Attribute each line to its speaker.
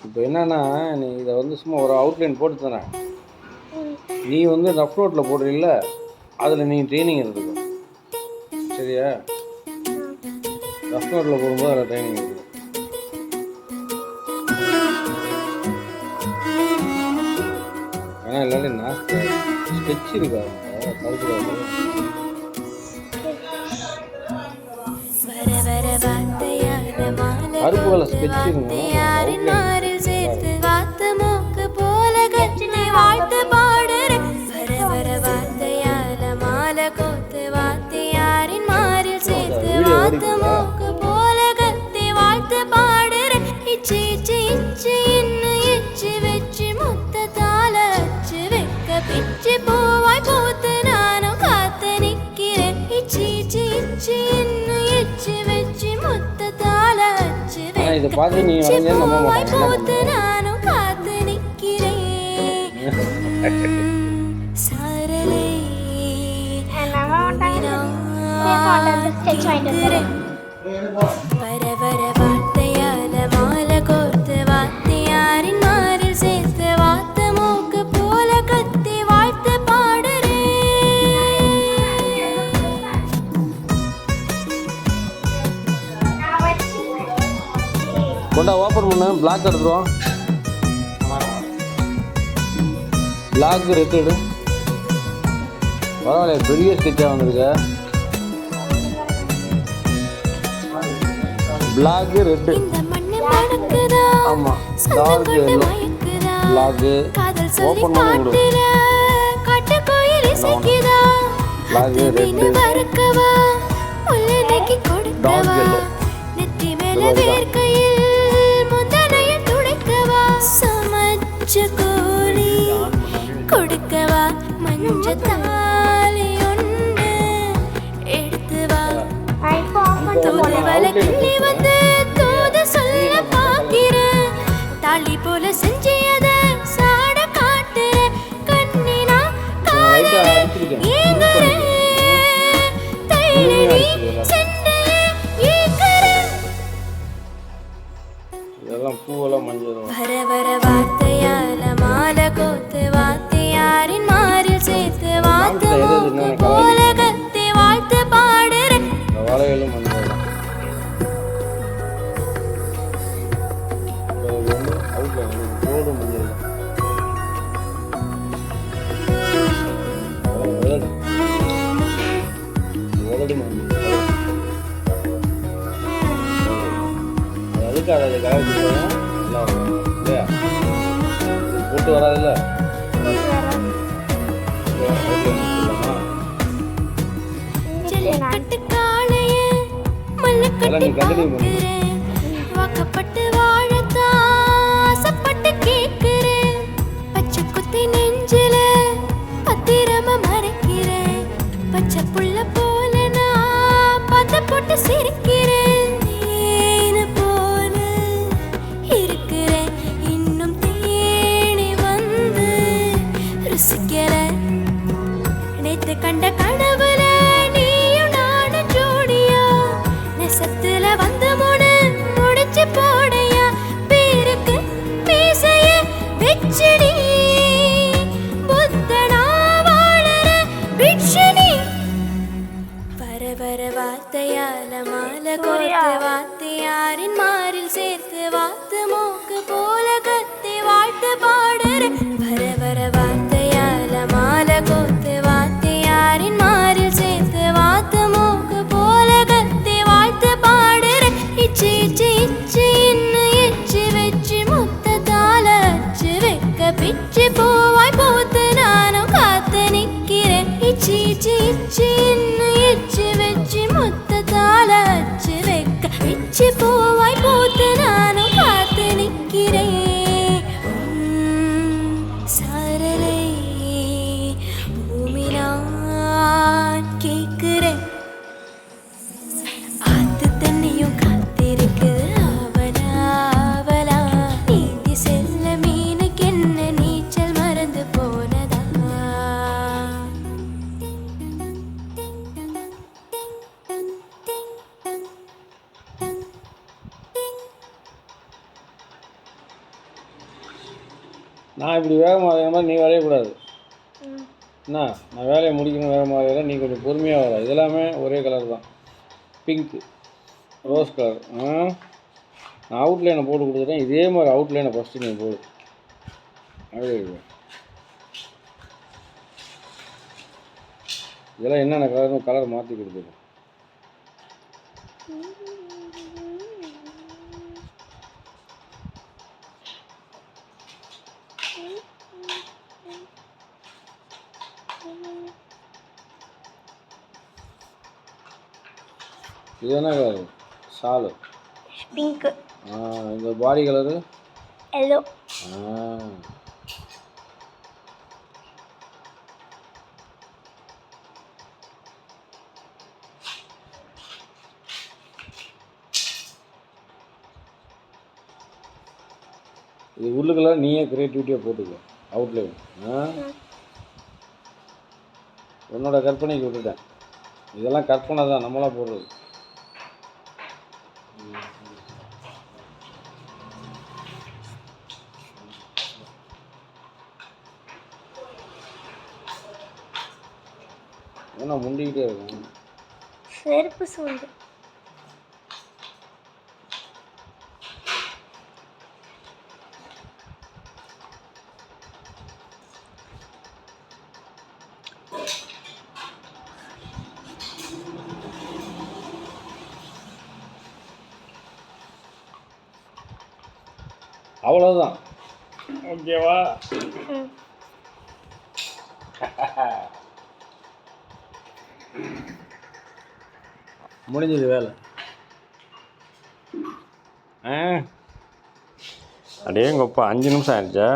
Speaker 1: இப்போ என்னன்னா, நீ இதை வந்து சும்மா ஒரு அவுட்லைன் போட்டு தரேன். நீ வந்து ரஃப் நோட்டில் போடுறீல்ல, அதில் நீ ட்ரைனிங் எடுத்துக்கோ. சரியா? ரஃப் நோட்டில் போடும்போது அதில் ட்ரைனிங் எடுத்துக்கோ. ஏன்னா இல்லாட்டி நான் ஸ்கெட்ச் இருக்கா கருப்புறாது. கருப்பு கலர் ஸ்கெட்ச் இதை பார்த்து நீ வரைஞ்சே நம்ப மாட்டேன். கொண்டா ஓப்பன் பண்ணு. பிளாக் எடுத்துருவோம். பிளாக் ரெட் எடு. பரவாயில்ல, பெரிய ஸ்கெட்சாக வந்திருக்கு. Black red. ஆமாம், டார்க் எல்லோ. பிளாக் ஓப்பன் பண்ணி கொடு. Black red dark yellow.
Speaker 2: கொடுக்கவா மஞ்சத்தாலி ஒன்று எடுத்து வா. தூதுவளை கிள்ளி வந்து தூது சொல்ல பார்க்கிறேன். தாலி போல செஞ்சியத சாட காட்டுற கண்ணினா காதலே ஏங்குறேன். தைலடி செண்டையே ஏங்குறேன்.
Speaker 1: இதெல்லாம் பூவெல்லாம் மஞ்சள்.
Speaker 2: வர வர வார்த்தையால மாலை கோத்து வாத்தியாரின் மாறில் சேர்த்து வாத்து மூக்கு போல கத்தி வாழ்த்து பாடுறேன்.
Speaker 1: வாழைகளும் மஞ்சள். ரோடு மஞ்சள். உதடு மஞ்சள். அதுக்கு அதை கலர் கொடுத்தோம் நல்லா இருக்கும் இல்லையா? போட்டு வராதில்ல.
Speaker 2: வாக்கப்பட்டு வாழத்தாசப்பட்டு கேட்கிறேன். பச்சை குத்தி நெஞ்சில பத்திரமா மறைக்கிறேன். பச்சை புள்ள போல நான் பார்த்து போட்டு சிரிக்கிறேன். தேனு போல இருக்கிறேன், இன்னும் தேனி வந்து ருசிக்கிறேன். நேத்து கண்ட கனவுல நீயும் நானும் ஜோடியா, நெசத்துல வந்து முடிச்சு போடையா. பேருக்கு பேசைய வெச்சடி புத்தனா வாழற பிட்சணி. வர வர வார்த்தையால மாலை கோர்த்து வாத்தியாரின் மாறில் சேர்த்து வாத்து மூக்கு போல கத்தி வாழ்த்து பாடுற. வர வர வார்த்தையால மாலை கோர்த்து வாத்தியாரின்
Speaker 1: நான் இப்படி வேகமாக வரைகிற மாதிரி நீ வரையக்கூடாது. என்ன, நான் வேலையை முடிக்கணும் வேகமாக வரையில, நீ கொஞ்சம் பொறுமையாக வர. இதெல்லாமே ஒரே கலர் தான், பிங்க்கு, ரோஸ் கலர். நான் அவுட்லைனை போட்டு கொடுத்துட்டேன். இதே மாதிரி அவுட்லைனை ஃபஸ்ட்டு நீ போடு. அப்படியே இருக்கு. இதெல்லாம் என்னென்ன கலர்னு கலர் மாற்றி கொடுத்துருக்கோம். இது என்ன கலர்? ஷாலு
Speaker 2: பிங்க்கு.
Speaker 1: இந்த பாடி கலரு
Speaker 2: எல்லோ.
Speaker 1: இது உள்ளுக்கெல்லாம் நீயே க்ரியேட்டிவிட்டியாக போட்டுக்கோ அவுட்லைன். உன்னோட கற்பனைக்கு விட்டுட்டேன். இதெல்லாம் கற்பனை தான், நம்மளாம் போடுறது. ஏன்னா முண்டிக்கிட்டே இருக்கும்.
Speaker 2: செருப்பு சூண்டு.
Speaker 1: அவ்வளோதான். ஓகேவா? முடிஞ்சது வேலை. அடேங்கப்பா 5 நிமிஷம் ஆயிடுச்சா?